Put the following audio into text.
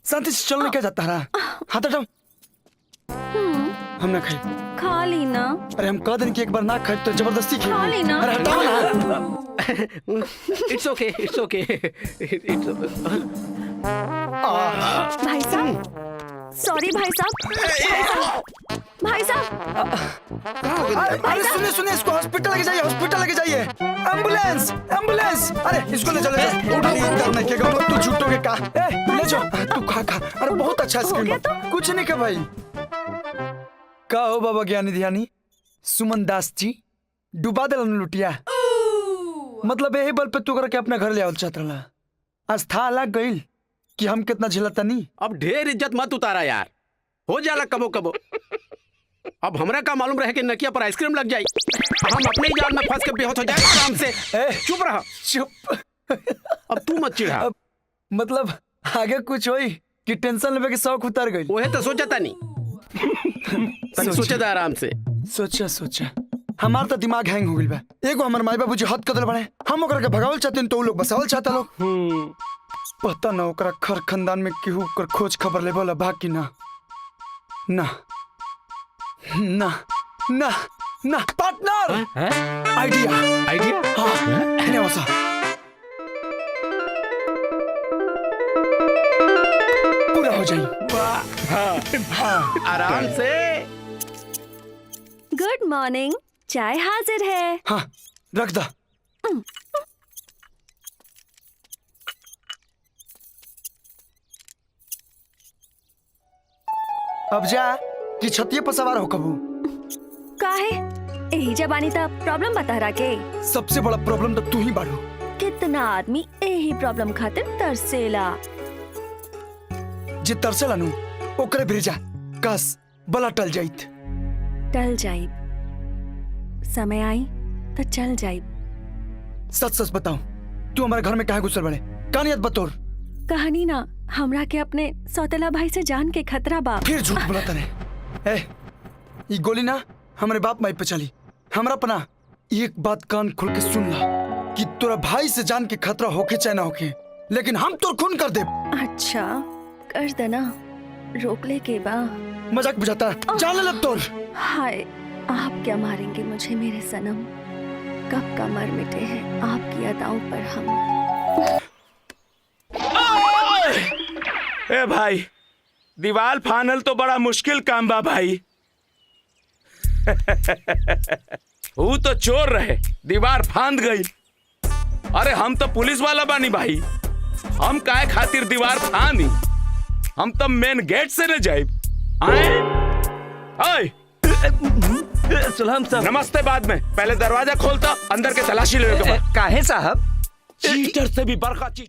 शांति से चलने क्या जाता है? हाथ हटाओ। हम ना खाई। खा ली ना। अरे हम कह दें कि एक बार ना खाए तो जबरदस्ती खाए। खा ली ना। अरे हटाओ ना। It's okay, it's okay, it's okay. भाई साहब, सॉरी भाई साहब। भाई साहब, अरे सुनिए सुनिए, इसको हॉस्पिटल लेके जाइए, हॉस्पिटल लेके जाइए। Ambulance, ambulance. अरे इसको ले चलो। करने के गम तू झूठो के का। ले जाओ, तू खा खा। अरे बहुत अच्छा आइसक्रीम। कुछ नहीं का भाई। का हो बाबा ज्ञानी ध्यानी सुमन दास जी डुबा दे लुटिया। मतलब यही बल पे तू करके अपना घर ले आओ चाहत रहा। आज था अलग गईल कि हम कितना झेलता नहीं। अब ढेर इज्जत मत उतारा यार, हो जाला कबो कबो। अब हमरा का मालूम रहे कि नकिया पर आइसक्रीम लग जाए, हम अपने ही जाल में फंस के बेहोश हो जाए आराम से। चुप रहा। चुप। अब तू मत चिढ़ा। मतलब आगे कुछ होई कि टेंशन लेवे के शौक उतर गई। ओहे तो सोचा था नहीं। सोचा था आराम से। सोचा सोचा हमार तो दिमाग हैंग हो गइल बा। एगो हमर माई बाबूजी हद कदल बने, हम ओकरा के भगावल चाहते तो उ लोग बसावल चाहता लोग। पता ना ओकरा खर खानदान में केहू कर खोज खबर ले बोला बाकी ना ना ना ना ना। Partner idea idea. हाँ है ना वैसा। पूरा हो जाए। हाँ आराम से। गुड मॉर्निंग, चाय हाजिर है। हाँ रख दा। अब जा कि छतिये पर सवार हो कबू। काहे यही जबानी तब प्रॉब्लम बता रहा के। सबसे बड़ा प्रॉब्लम तो तू ही बाड़ू। कितना आदमी यही प्रॉब्लम खातिर तरसेला। जे तरसेला नु ओकरे भेजा कस बला टल जाइत। टल जाइब, समय आई तो चल जाइब। सच सच बताओ तू हमारे घर में काहे घुसल बड़े? कहानियत बतौर। कहानी ना, हमरा के अपने सौतेला भाई से जान के खतरा बा। फिर झूठ बोलता रे। ये गोली ना हमारे बाप माई पे चली। हमरा पना एक बात कान खोल के सुन ला कि तोरा भाई से जान के खतरा होके चाहे ना होके, लेकिन हम तोर खून कर दे। अच्छा कर देना, रोक ले के बा। मजाक बुझाता है, जान ले लब तोर। हाय, आप क्या मारेंगे मुझे मेरे सनम? कब का मर मिटे हैं आपकी अदाओं पर हम। ए भाई, दीवार फानल तो बड़ा मुश्किल काम बा भाई। वो तो चोर रहे, दीवार फांद गई। अरे हम तो पुलिस वाला बानी भाई, हम काहे खातिर दीवार फांदी? हम तो मेन गेट से न जाए। सलाम साहब। नमस्ते बाद में, पहले दरवाजा खोलता, अंदर के तलाशी ले। काहे साहब? चीटर से भी बरका चीटर।